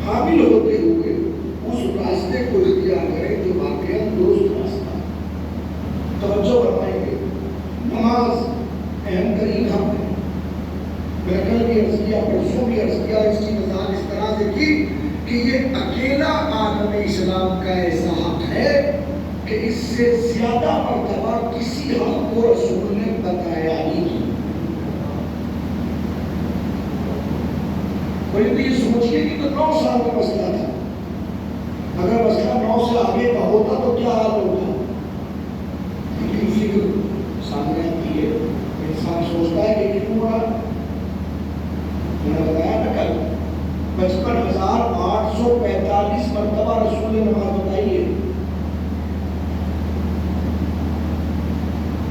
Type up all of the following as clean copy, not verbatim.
حامل ہوتے ہوئے اس راستے کو اختیار کریں درسوں بھی عرض کیا، اس کی وضاحت اس طرح سے کی کہ یہ اکیلا عالم اسلام کا ایسا حق ہے کہ اس سے زیادہ مرتبہ کسی حق کو رسول نے بتایا ہی نہیں۔ اور یہ سوچیے کہ تو 9 سال کا مسئلہ تھا، اگر مسئلہ 9 سے آگے کا ہوتا تو کیا حال ہوتا؟ لیکن فکر سامنے آتی ہے، انسان سوچتا ہے کہ کیوں ہوا؟ میں نے بتایا نا کل 55,845 مرتبہ رسول نے نماز بتائی ہے۔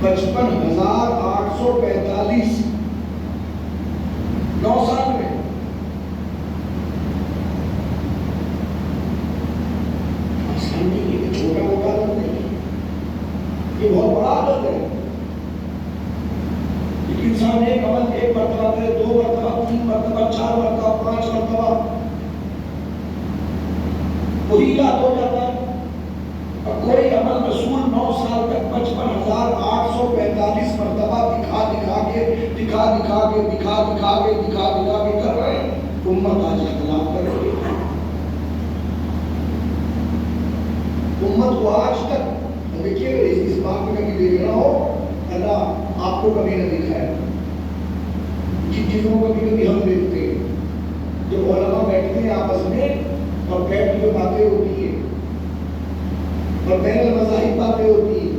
55,845 9 سال میں۔ آسان نہیں ہے، چھوٹا موٹا عدد نہیں ہے، یہ بہت بڑا عدد ہے۔ ایک انسان ایک عمل 1 مرتبہ کرے، 2 مرتبہ، 3 مرتبہ، 4 مرتبہ، 5 مرتبہ، وہی یاد ہو جاتا ہے۔ اور کوئی عمل رسول 9 سال تک 55,845 مرتبہ دکھا کے کر رہے ہیں، امت آج اختلاف کر رہی ہے۔ امت کو آج تک دیکھیے، اس بات میں کبھی دیکھ رہا ہو اللہ آپ کو کبھی نہ دکھائے، جن چیزوں کو کبھی کبھی ہم دیکھتے ہیں، جب علماء بیٹھتے ہیں آپس میں اور بیٹھ کے باتیں ہوتی ہیں اور بین المذاہب باتیں ہوتی ہیں،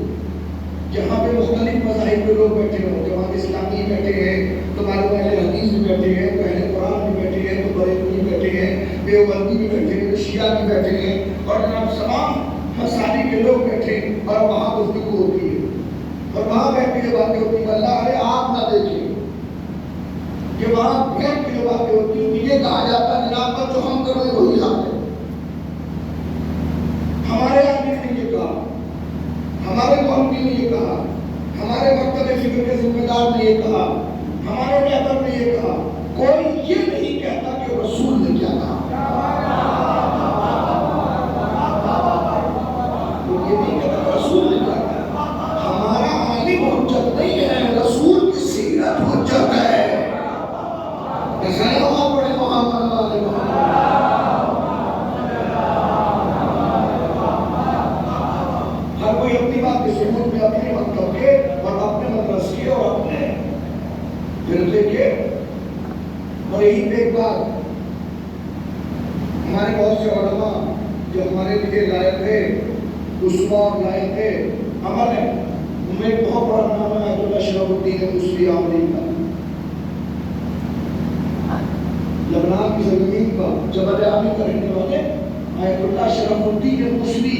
جہاں پہ مختلف مذاہب کے لوگ بیٹھے ہوں، جماعت اسلامی بیٹھے ہیں، تمہارے اہل حدیث بھی بیٹھے ہیں، تو اہل قرآن بھی بیٹھے ہیں، تو بریلوی بھی بیٹھے ہیں، دیوبندی بھی بیٹھے ہیں، شیعہ بھی بیٹھے ہیں، اور جناب تمام مسالک کے لوگ بیٹھے ہیں، اور وہاں گفتگو ہوتی ہے، اور وہاں بیٹھ کے جو باتیں ہوتی ہیں اللہ علیہ آپ نہ دیکھیں کہ وہاں بیٹھ کے جو باتیں ہوتی ہیں یہ کہا جاتا ہے جناب پر جو ہم کر رہے ہیں وہی حق ہے، ہمارے آدمی نے یہ کہا، ہمارے قومی نے یہ کہا، ہمارے مکتب فکر کے ذمہ دار نے یہ کہا، ہمارے رہبر نے یہ کہا، کوئی یہ نہیں کہتا کہ رسول نے کیا کہا، کوئی یہ نہیں کہتا کہ رسول نے کیا کہا۔ ہمارا عالم حجت نہیں ہے، رسول کی سیرت حجت ہے۔ سلام پڑھے محمد علیہ محمد۔ ہر کوئی اپنی بات کے ثبوت میں اپنے مکتب کے اور اپنے مدرس کے اور اپنے فرقے کے، اور یہی ایک بات ہمارے بہت سے علماء جو ہمارے لیے لائق ہے، اسوہ لائق ہے، عمل ہے، ان میں ایک بہت بڑا نام ہے آیت اللہ شرف الدین موسوی عامری کا، لبنان کی زمین پر جبل عالی کا رہنے والے آیت اللہ شرف الدین موسوی،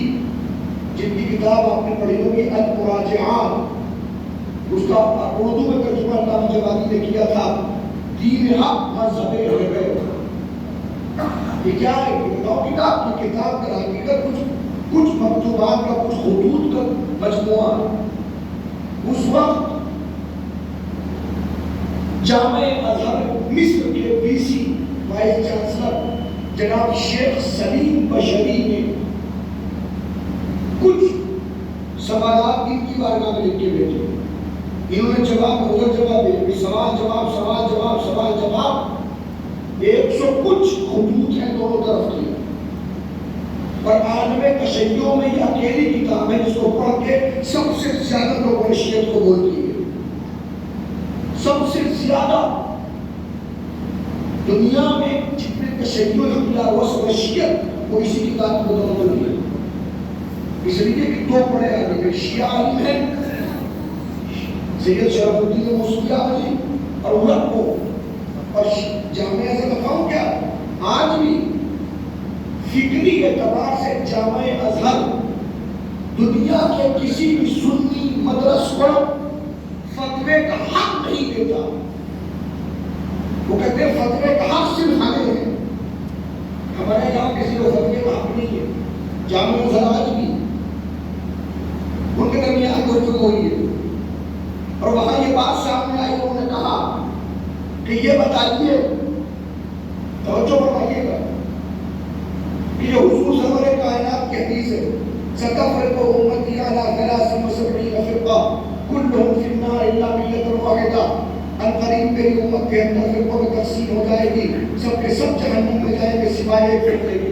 جن کی کتاب آپ نے پڑھی ہوگی المراجعات، اس کا اردو میں ترجمہ علامہ جوادی نے کیا تھا دین حق مذہب حق۔ یہ کیا ہے؟ کتاب کی کتاب کا حقیقت کچھ مکتوبات کا، کچھ خطوط کا مجموعہ۔ اس وقت جامع ازہر مصر کے VC وائس چانسلر جناب شیخ سلیم بشری نے کچھ سوالات ان کی بارگاہ میں لکھ کے بھیجے، انہوں نے جواب دے، سوال جواب 100 کچھ خطوط ہیں دونوں طرف کی، اور عالم تشیع میں یہ اکیلی کتاب ہے جس کو پڑھ کے سب سے زیادہ لوگوں نے شیعت کو قبول کی ہے، سب سے زیادہ دنیا میں جتنے تشیع اختیار ہوا سب شیعت وہ اسی کتاب کو بدولت ہوئی ہے۔ اس لیے کہ 2 بڑے عالم ہیں، شیعہ عالم ہیں سید شرف الدین موسوی عامری اور وہ، اور جامعہ سے بتاؤں کیا آج بھی فکری اعتبار سے جامع ازہر دنیا کے کسی بھی سنی مدرس کو فتوے کا حق نہیں دیتا۔ وہ کہتے ہیں فتوے کا حق صرف ہمیں ہے، ہمارے یہاں کسی کو فتوے کا حق نہیں ہے۔ جامع ازہر آج بھی ان کے درمیان گفتگو ہوئی ہے، اور وہاں یہ بات سامنے آئی، انہوں نے کہا کہ یہ بتائیے، توجہ فرمائیے گا کہ یہ حضور سرور کائنات کی حدیث ہے، ستفرق امتی علی 73 فرقہ کلہم فی النار الا ملۃ واحدہ، عنقریب میری امت کے اندر فرقوں میں تقسیم ہو جائے گی، سب کے سب جہنم میں جائیں گے سوائے ایک فرقے کے۔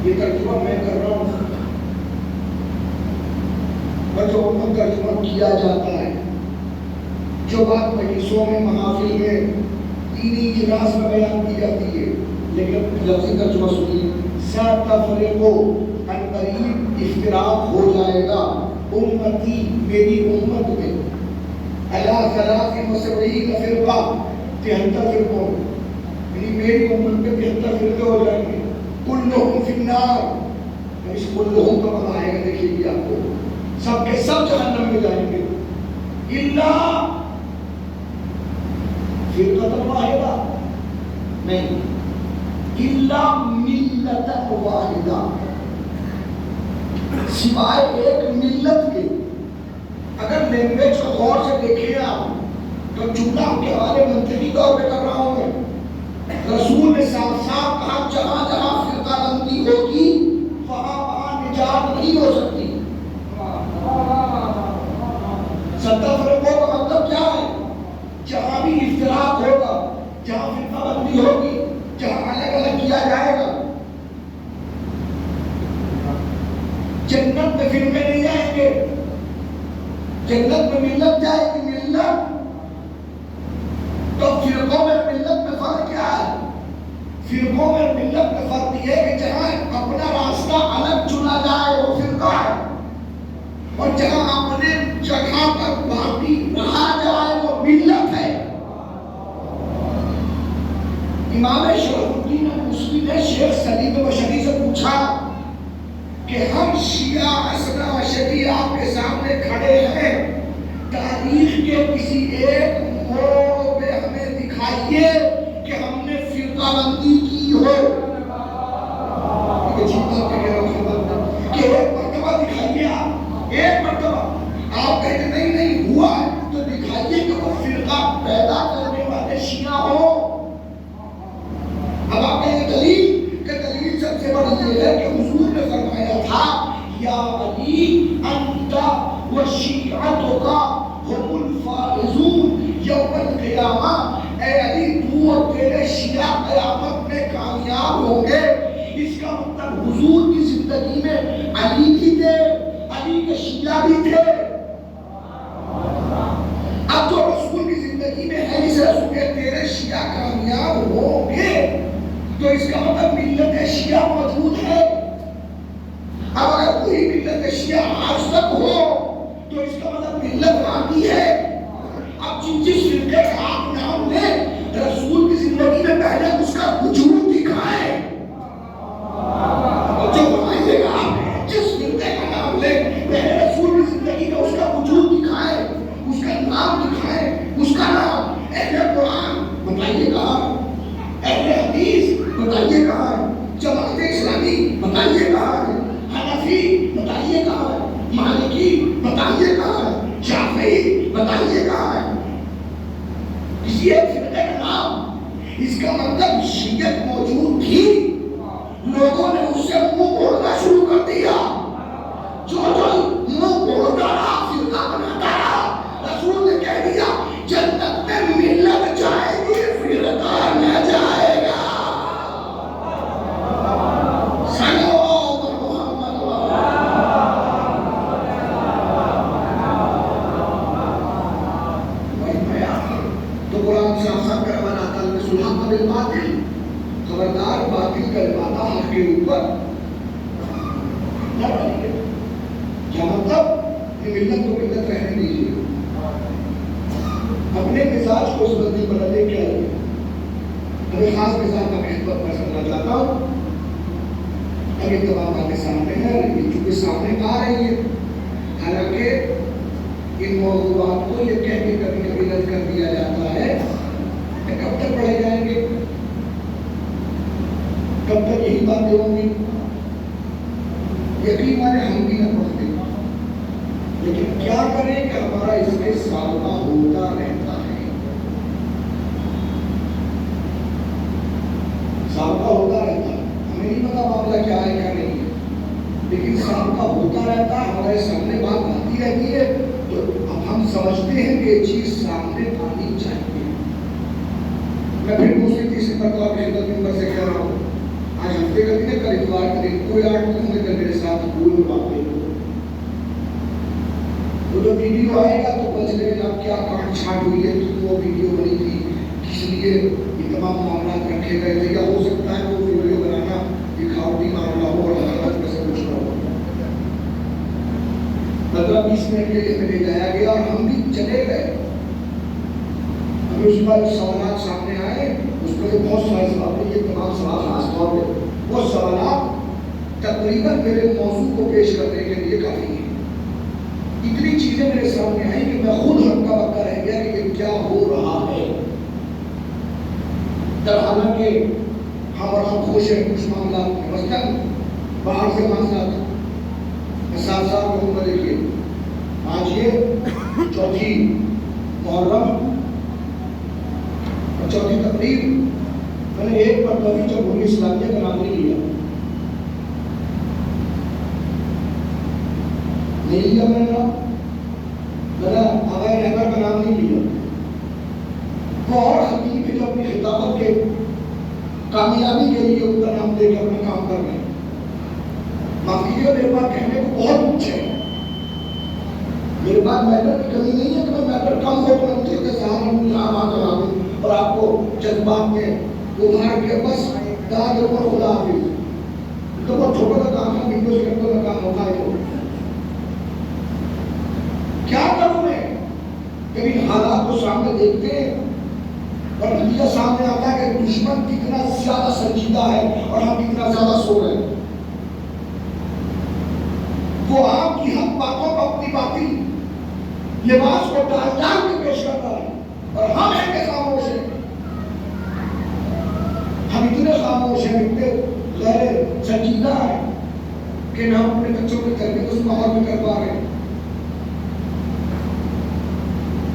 یہ ترجمہ میں کر رہا ہوں اور جو امت ترجمہ کیا جاتا ہے، جو بات مجلسوں میں محافل میں دینی اجلاس میں بیان کی جاتی ہے، لیکن لفظی ترجمہ سنیے، سَتَفْرِقُ عنقریب افتراق ہو جائے گا امتی میری امت میں عَلَىٰ ثَلَاثٍ وَسَبْعِينَ فِرْقَةٍ 73 فرقوں، یعنی میری امت میں 73 فرقے ہو جائیں گے، کلہم فی النار، اس کلہم کا معنی آئے گا دیکھیے بھی آپ کو، سب کے سب جہنم میں جائیں گے، الا فرقۃ واحدہ نہیں، الا ملۃ واحدہ، سوائے ایک ملت کے۔ اگر لینگویج کو غور سے دیکھیں آپ تو جملہ کے حوالے منطقی طور پہ کر رہا ہوں میں، رسول نے صاف صاف کہا جہاں جہاں فرقہ بندی ہوگی وہاں وہاں نجات نہیں ہو سکتی۔ 70 فرقوں کا مطلب کیا ہے؟ جہاں بھی افتراق ہوگا، جہاں فرقہ بندی ہوگی، جہاں الگ الگ کیا جائے گا، جنت میں فرقے نہیں جائیں گے، جنت میں ملت جائے گی، ملت۔ تو فرقوں میں ملت میں فرق کیا ہے؟ فرقوں میں ملت میں فرق یہ ہے کہ جہاں اپنا راستہ الگ چنا جائے وہ فرقہ ہے، اور جہاں اپنے جگہ پر باقی رہا جائے وہ ملت ہے۔ امام شرف الدین موسوی نے شیخ سلیم بشری سے پوچھا کہ ہم شیعہ حسنہ و شیعہ آپ کے سامنے کھڑے ہیں، تاریخ کے کسی ایک موڑ پہ ہمیں دکھائیے کہ ہم نے فرقہ بندی کی ہو۔ یہ چیزیں کہہ رہا ہوں کہ ایک مرتبہ دکھائیے، آپ ایک مرتبہ آپ کہتے نہیں نہیں ہوا ہے تو دکھائیے کہ وہ فرقہ پیدا کرنے والے شیعہ ہو۔ اب آپ کہیں دلیل، کہ دلیل سب سے بڑی یہ ہے کہ حضور نے فرمایا تھا یا علی انت وشیعتک هم الفائزون یوم القیامہ، اے علی تو اور تیرے شیعہ قیامت میں کامیاب ہوں گے۔ اس کا مطلب حضور کی زندگی میں علی بھی تھے، علی کے شیعہ بھی تھے۔ اب جو رسول کی زندگی میں ہے، اس رسول کے تیرے شیعہ کامیاب ہوں گے، تو اس کا مطلب ملت شیعہ موجود ہے۔ اب اگر کوئی ملت شیعہ آج تک ہو تو اس کا مطلب ملت باقی ہے۔ اب جس فرقے کا آپ نام لیں، رسول کی زندگی میں پہلے اس کا وجود دکھائے۔ جو بتائیے گا آپ جس فرقے کا نام لیں، پہلے رسول کی زندگی میں اس کا وجود دکھائے، اس کا نام دکھائے، اس کا نام۔ اہل قرآن بتائیے کہاں، اہل حدیث بتائیے کہاں ہے، جماعت اسلامی بتائیے کہاں ہے، حنفی بتائیے کہاں ہے، مالکی بتائیے کہاں ہے، شافعی بتائیے کہاں ہے۔ کسی ایک فرقے کا نام، اس کا مطلب شیعت موجود تھی، لوگوں نے اس سے منہ موڑنا شروع کر دیا۔ جو منہ موڑتا رہا، فرقہ بناتا رہا، رسول نے کہہ دیا جنت میں ملت جائے گی، فرقہ نہ جائے گا۔ خبردار باطل کروانا حق کے اوپر نہ بنیے۔ کیا مطلب؟ یہ ملت کو ملت رہنے دیجیے، اپنے مزاج کو اس بدلی بدلنے کے لیے ہمیں خاص مزاج کا محبت پیش کرنا چاہتا ہوں۔ اب یہ تمام باتیں سامنے ہیں، لیکن چونکہ سامنے آ رہی ہے، حالانکہ ان موضوعات کو یہ کہہ کے کبھی کبھی رد کر دیا جاتا ہے کہ کب تک پڑھے جائیں گے، کب تک یہی باتیں ہوں گی۔ یقین مانے ہم بھی نہ پڑھتے، لیکن کیا کریں کہ ہمارا اس میں سابقہ ہوتا رہتا ہے، سابقہ ہوتا رہتا ہے، ہمیں نہیں پتا معاملہ کیا ہے کیا نہیں ہے۔ لیکن شام کا ہوتا رہتا ہے، ہمارے سامنے بات آتی رہتی ہے، تو اب ہم سمجھتے ہیں کہ یہ چیز سامنے آنی چاہیے۔ میں پھر دوسری تیسری مرتبہ خدمت ممبر سے کہہ رہا ہوں، آج ہفتے کا دن ہے، کل اتوار کا دن، کوئی آٹھ دن میں میرے ساتھ اسکول میں باتیں ہو، وہ جو ویڈیو آئے گا تو بچ لگے گا کیا کاٹ چھانٹ ہوئی ہے، تو وہ ویڈیو بنی تھی، کس لیے یہ تمام معاملات رکھے گئے تھے، یا ہو سکتا ہے وہ ویڈیو بنانا دکھاوٹی معاملہ ہو اور حقیقت میں سے کچھ نہ ہو۔ 15-20 منٹ کے لیے ہمیں لے جایا گیا اور ہم بھی چلے گئے۔ ہمیں اس بار سوالات سامنے آئے، اس میں سے بہت سارے سوال، یہ تمام سوال خاص طور پہ وہ سوالات تقریباً میرے موضوع کو پیش کرنے کے لیے کافی ہیں۔ اتنی چیزیں میرے سامنے آئیں کہ میں خود ہکا بکا رہ گیا کہ یہ کیا ہو رہا ہے۔ حالانکہ ہم اور ہم خوش ہیں کچھ معاملات میں، مثلاً باہر سے معاملات ساتھ ساتھ لوگوں کو دیکھیے، آج یہ چوتھی محرم اور چوتھی تقریب، میں نے ایک مرتبہ جمہوریہ اسلامیہ کا نام نہیں لیا، میں نے آغا رہبر کا نام نہیں لیا۔ وہ اور خطیب ہے جو اپنی خطابت کے کامیابی کے لیے ان کا نام دے کے اپنا کام کر رہے ہیں۔ معاف کیجیے، میرے پاس کہنے کو بہت کچھ ہے، میرے پاس میٹر کی کمی نہیں ہے کہ میں میٹر کم ہو تو مجھے کے ساتھ بات کرا دوں اور آپ کو جذبات میں ابھار کے بس داغ اوپر خدا حافظ، تو بہت چھوٹا سا کام ہے، ونڈوز کرتے ہوئے کام ہوتا ہے تو کیا کروں میں؟ جب ان حالات کو سامنے دیکھتے ہیں اور نتیجہ سامنے آتا ہے کہ دشمن کتنا زیادہ سنجیدہ ہے اور ہم کتنا زیادہ سو رہے ہیں۔ وہ آپ کی حق باتوں کو اپنی باطل لباس کو ڈال ڈال کے پیش کرتا ہے اور ہم ہیں کہ خاموش ہیں۔ ہم اتنے خاموش ہیں، اتنے غیر سنجیدہ ہیں کہ نہ ہم اپنے بچوں کے تربیت اس ماحول میں کر پا رہے ہیں،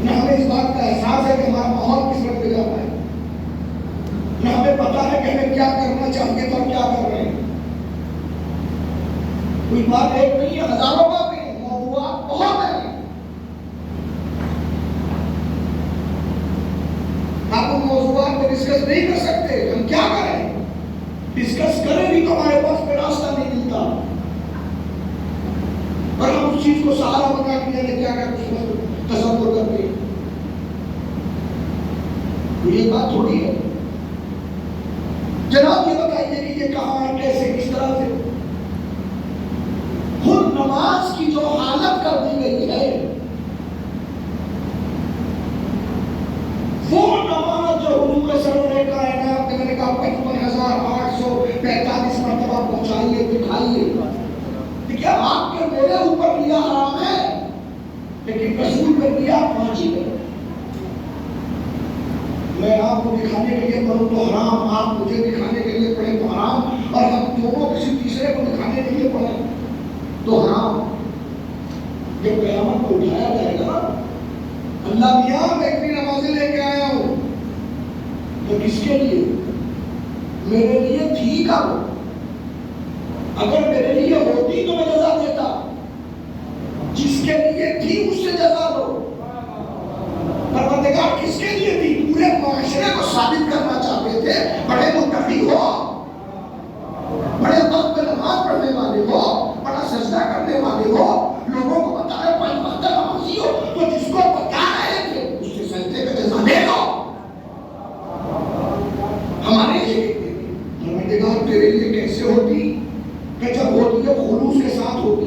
نہ ہمیں اس بات کا احساس ہے کہ ہمارا ماحول کس طرف لے جاتا ہے، نہ ہمیں پتا ہے کہ ہمیں کیا کرنا چاہیے تو ہم کیا کر رہے ہیں۔ کوئی بات ایک نہیں ہے، ہزاروں باتیں ہیں، موضوعات بہت ہیں، آپ ان موضوعات کو ڈسکس نہیں کر سکتے، ہم کیا کریں؟ ڈسکس کریں بھی تو ہمارے پاس کوئی راستہ نہیں ملتا، اور ہم اس چیز کو سہارا بنا کے لے کیا کچھ تصور کرتے ہیں۔ یہ بات تھوڑی ہے۔ جناب یہ بتائیے کہ یہ کہاں ہے، کیسے، کس طرح سے؟ خود نماز کی جو حالت کر دی گئی ہے، وہ نماز جو حضور سرور کائنات نے، میں نے کہا 55,845 مرتبہ پہنچائیے، دکھائیے، دیکھیے آپ کے میرے اوپر لیا حرام ہے، لیکن رسول پر لیا واجب ہے۔ میں آپ کو دکھانے کے لیے پڑھوں تو حرام، آپ مجھے دکھانے کے لیے پڑھیں تو حرام، اور ہم دونوں کسی تیسرے کو دکھانے کے لیے پڑھیں تو حرام۔ جب قیامت کو اٹھایا جائے گا، اللہ میاں میں اتنی نمازیں لے کے آیا ہوں، تو کس کے لیے؟ میرے لیے تھی کا وہ، اگر میرے لیے ہوتی تو میں جزا دیتا، جس کے لیے تھی اس سے جزا دو۔ پروردگار کس کے لیے تھی؟ پورے معاشرے کو ثابت کرنا چاہتے تھے، بڑے متقی ہو، بڑے وقت پہ نماز پڑھنے والے ہو، بڑا سجدہ کرنے والے ہو، لوگوں کو بتا رہے پانچ وقت نمازی ہو، تو جس کو بتا رہے تھے اس سے سجدے کا جزا دے دو۔ ہمارے لیے پروردگار تیرے لیے کیسے ہوتی کہ جب ہوتی ہے خلوص کے ساتھ ہوتی۔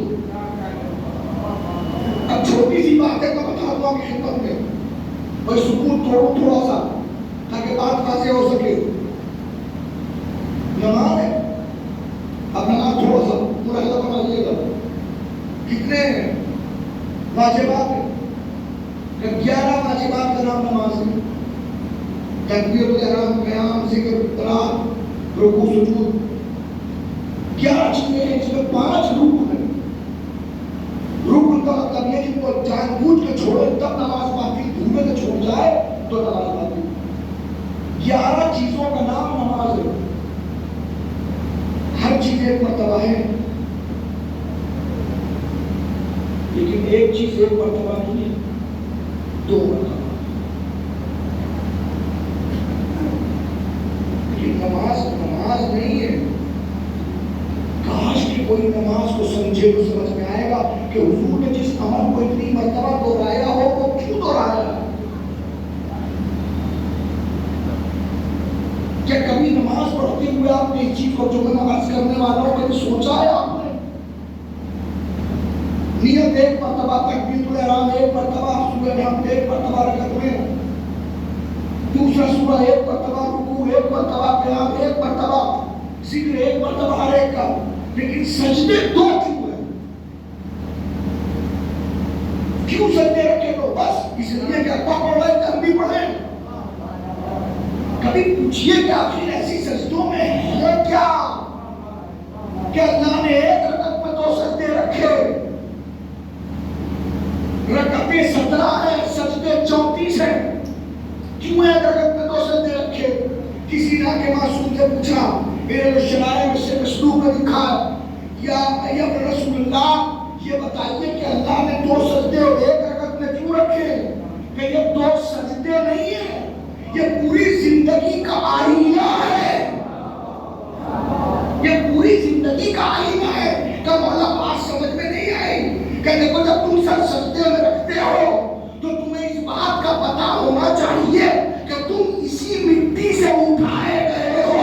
اب چھوٹی سی بات ہے تو بتا دوں آپ کی خدمت میں، بھائی سکوت توڑو تھوڑا سا تاکہ بات واضح ہو سکے۔ نماز ہے، اب نماز تھوڑا سا ملاحظہ فرمائیے گا، کتنے واجبات ہیں؟ 11 واجبات کا نام نماز ہے۔ تکبیر الاحرام، قیام، ذکر، قرات، رکوع، سجود، 11 چیزیں ہیں جس میں 5 رکن ہیں۔ رکن کا مطلب یہ جن کو جان بوجھ کے چھوڑے تب نماز باطل، دھومے سے چھوڑ جائے تو نماز باطل۔ 11 چیزوں کا نام نماز ہے۔ ہر چیز ایک مرتبہ ہے، ایک چیز ایک مرتبہ نہیں ہے، دو مرتبہ. لیکن نماز نہیں ہے. کاش کہ کوئی نماز کو سمجھے تو سمجھ میں آئے گا کہ حضور نے جس عمل کو اتنی مرتبہ دہرایا ہو وہ کیوں دہرایا. کیا کبھی نماز پڑھتے ہوئے آپ نے اس چیز کو جو میں عرض کرنے والا ہوں کبھی سوچا ہے آپ نے؟ نیت ایک مرتبہ، تکبیرۃ الاحرام ایک مرتبہ، سورہ حمد ایک مرتبہ رکعت میں، دوسرا سورہ ایک مرتبہ، رکوع ایک مرتبہ، قیام ایک مرتبہ، ذکر ایک مرتبہ ہر ایک کا. لیکن سجدے دو کیوں ہیں؟ کیوں سجدے رکھے تو؟ بس اس لیے کہ اللہ پڑھ رہے کہ ہم بھی پڑھیں. کبھی پوچھئے کہ آخر ایسی سجدوں میں ہے کیا کہ اللہ نے ایک رکعت میں دو سجدے رکھے؟ رکعتیں 17 ہیں، سجدے 34 ہیں. کیوں ایک رکعت میں دو سجدے رکھے؟ کسی نے کے معصوم سے پوچھا، میرے شرائع میں سے مصنوع میں لکھا ہے یا ابن رسول اللہ یہ بتائیے کہ اللہ نے دو سجدے ایک رکعت میں کیوں رکھے؟ کہ یہ دو سجدے نہیں ہیں، یہ پوری زندگی کا آئینہ ہے. یہ پوری زندگی کا آئینہ ہے. کہ مولا بات سمجھ میں نہیں آئی کہ دیکھو جب تم سر سجدے میں رکھتے ہو تو تمہیں اس بات کا پتا ہونا چاہیے کہ تم اسی مٹی سے اٹھائے گئے ہو.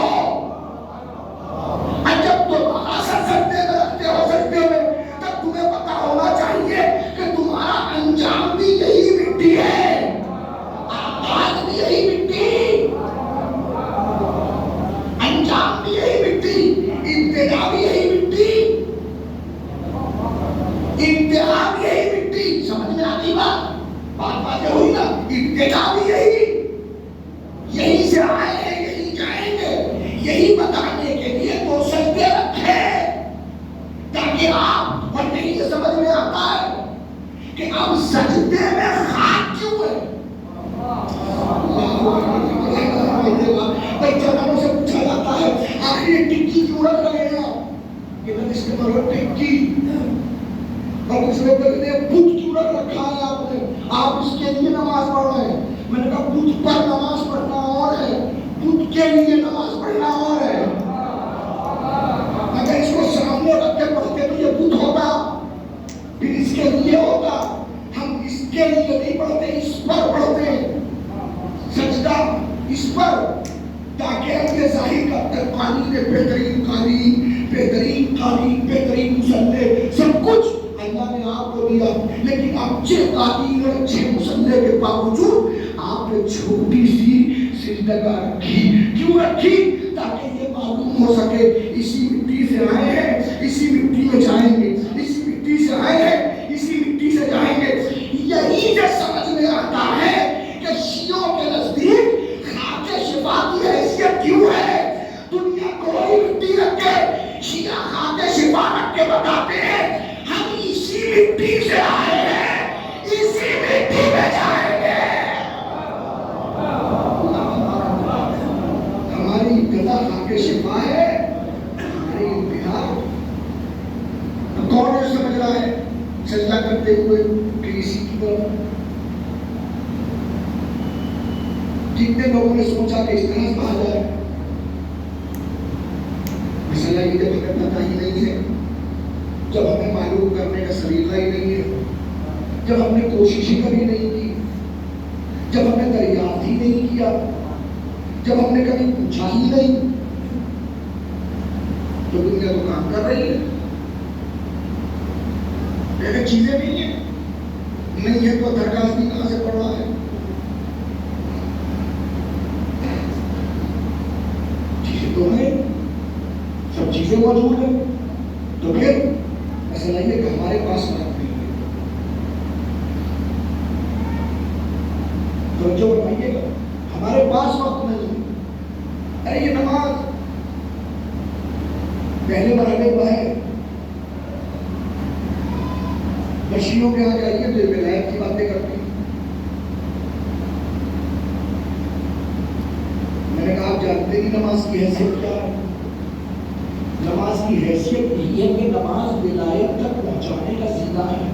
جب تم سجدے میں رکھتے ہو سجدے میں تب تمہیں پتا ہونا چاہیے کہ تمہارا انجام بھی یہی مٹی ہے، آغاز بھی یہی مٹی، انجام بھی یہی مٹی، ابتدا بھی یہی مٹی، انتہا بھی یہی مٹی. سمجھ میں آتی بات واضح ہوئی نا؟ ابتدا بھی یہی سے آئے ہیں، یہی جائیں گے. یہی بتانے کے لیے دو سجدے رکھے تاکہ آپ، اور نہیں یہ سمجھ میں آتا ہے کہ اب سجدے میں خاک کیوں ہے. بھائی جوانوں سے پوچھا جاتا ہے آخر یہ ٹکی کیوں رکھ رہے ہیں آپ؟ کہ اس کے مرو ٹکی. اور اس نے کہتے ہیں بت کیوں رکھ رکھا ہے آپ نے؟ آپ اس کے لیے نماز پڑھ رہے ہیں. میں نے کہا بت پر نماز پڑھنا اور ہے، بت کے لیے نماز پڑھنا اور ہے. اگر اس کو سامنے رکھ کے پڑھتے تو یہ بت ہوتا، پھر اس کے لیے ہوتا. ہم اس کے لیے نہیں پڑھتے، اس پر پڑھتے ہیں. سجدہ اس پر تاکہ ہم یہ ظاہر کرتے ہیں قالین بہترین قالین، بہترین قالین، بہترین مصلی، سب کچھ اللہ نے آپ کو دیا. لیکن اچھے قالین اور اچھے مصلی کے باوجود آپ نے چھوٹی سی سجدگاہ رکھی. کیوں رکھی؟ تاکہ یہ معلوم ہو سکے اسی مٹی سے آئے ہیں، اسی مٹی میں جائیں گے، اسی مٹی سے آئے ہیں، اسی مٹی سے جائیں گے. یہی جو سمجھ میں آتا ہے کہ شیعوں کے نزدیک خاک شفا کی حیثیت کیوں ہے. دنیا کوئی مٹی رکھ کے شیعہ خاک شفا رکھ کے بتاتے ہیں ہم اسی مٹی سے آئے ہیں، اسی مٹی میں جائیں گے. ہماری ابتدا خاک شفا ہے، ہماری انتہا کون سمجھ رہا ہے سجدہ کرتے ہوئے کہ اسی کی طرف. جتنے لوگوں نے سوچا کہ اس طرح سے کہا جائے، مسئلہ یہ جب ہمیں پتہ ہی نہیں ہے، جب ہمیں معلوم کرنے کا سلیقہ ہی نہیں ہے، جب ہم نے کوشش ہی کبھی نہیں کی، جب ہم نے دریافت ہی نہیں کیا، جب ہم نے کبھی پوچھا ہی نہیں، تو دنیا تو کام کر رہی ہے. لیکن چیزیں نہیں ہیں، نہیں ہے تو درخواست بھی کہاں سے پڑ رہا ہے. چیزیں تو ہیں، سب چیزیں موجود ہیں، تو پھر مسئلہ یہ کہ ہمارے پاس وقت نہیں ہے. توجہ فرمائیے گا، ہمارے پاس وقت نہیں ہے. ارے یہ نماز پہلے مرحلے پر ہے. بشیوں کے یہاں جائیے تو یہ ولایت کی باتیں کرتی ہیں. میں نے کہا آپ جانتے ہیں نماز کی حیثیت کیا ہے؟ نماز کی حیثیت یہی ہے کہ نماز ولایت تک پہنچانے کا ذریعہ ہے.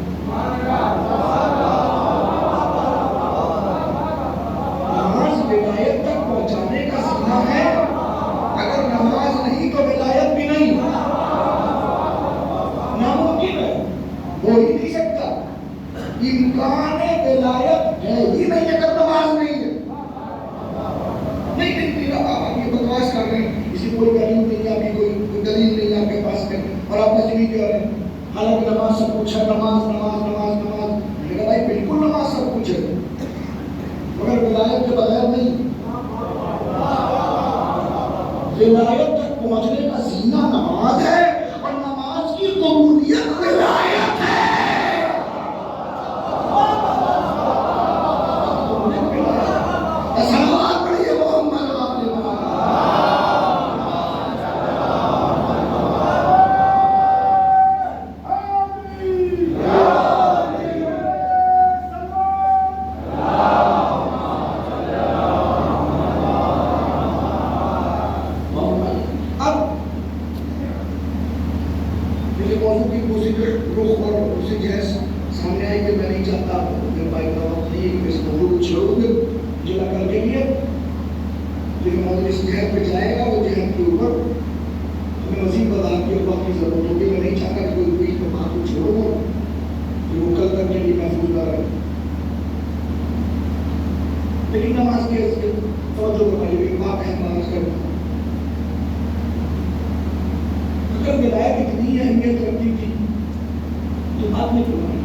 ہو ہی نہیں سکتا. امکان ولایت ہے ہی نہیں اگر نماز نہیں ہے. نہیں آپ یہ بکواس کر رہے ہیں, اسی کوئی دلیل نہیں ہے, ابھی کوئی دلیل نہیں ہے آپ کے پاس میں, اور آپ مسلم کہہ رہے ہیں حالانکہ نماز سب کچھ ہے. نماز نماز نماز نماز. میں نے کہا بھائی بالکل نماز سب کچھ ہے مگر ولایت کے بغیر نہیں. ولایت تک پہنچنے کا زینہ نماز ہے اور نماز کی قبولیت ولایت ہے. لیکن نماز کے توجہ بتائیے بات ہے نماز کرنا. اگر ولایت اتنی اہمیت رکھتی تھی تو بات نہیں کروائی.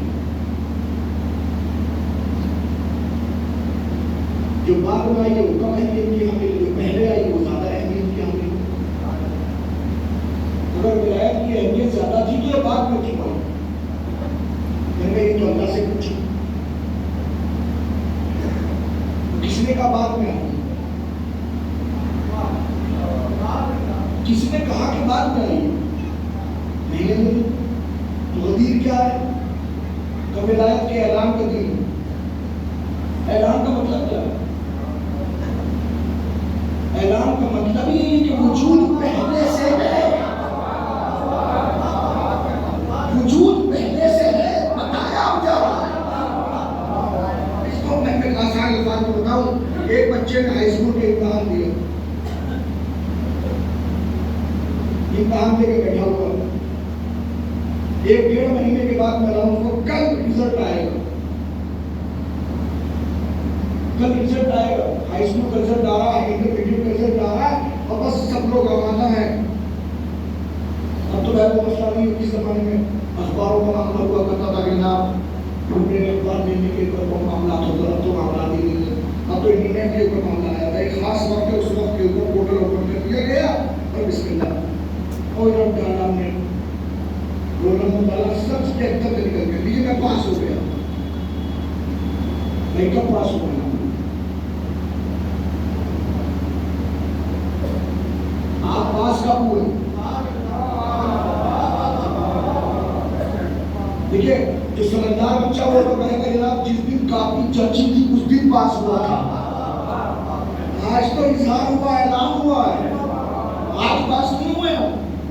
جو بات میں آئی ہے وہ کم اہمیت کی ہمیں, جو پہلے آئی وہ زیادہ اہمیت کی ہمیں. اگر ولایت کی اہمیت زیادہ تھی تو یہ بات میں کیوں آئی. میں نے تو اللہ سے پوچھی, کس نے کہا بعد میں آئی, کس نے کہا کہ بعد میں آئی. نہیں تو غدیر کیا ہے؟ تو ولایت کے اعلان کا دن. اعلان کا مطلب کیا ہے؟ اعلان کا مطلب یہ ہے کہ وجود پہلے سے ہے. وجود پہلے سے ہے, بتایا جا رہا ہے. اس کو میں آسان الفاظ میں بتاؤں. ایک بچے نے ہائی اسکول کے امتحان دیا, امتحان دے کے بیٹھا ہوا, 1-1.5 مہینے کے بعد میں لاؤں کو کل رزلٹ آئے گا. کل رزلٹ آئے گا, ہائی اسکول کا رزلٹ آ رہا ہے, انٹرمیڈیٹ کا رزلٹ آ رہا ہے, اور بس سب لوگ آمادہ ہیں. اب تو وہ مسئلہ نہیں ہے. اس زمانے میں اخباروں کا معاملہ ہوا کرتا تھا کہ جناب اخبار دینے کے اوپر معاملات ہوتا, اب تو معاملات ہی نہیں ہے. اب تو انٹرنیٹ کے اوپر معاملہ آیا تھا. ایک خاص وقت ہے, اس وقت کے اوپر پورٹل اوپن کر دیا گیا اور بسم اللہ اور رب ڈالا نے رول نمبر ڈالا, سب سے اندر نکل گیا. لیکن میں پاس ہو گیا. میں کب پاس ہو گیا؟ آپ پاس کب ہوئے؟ دیکھیے جو سمجھدار بچہ ہو تو کہے گا جناب جس دن کاپی چرچی تھی اس دن پاس ہوا تھا. آج تو اظہار ہوا, اعلان ہوا ہے, آج پاس نہیں ہوئے.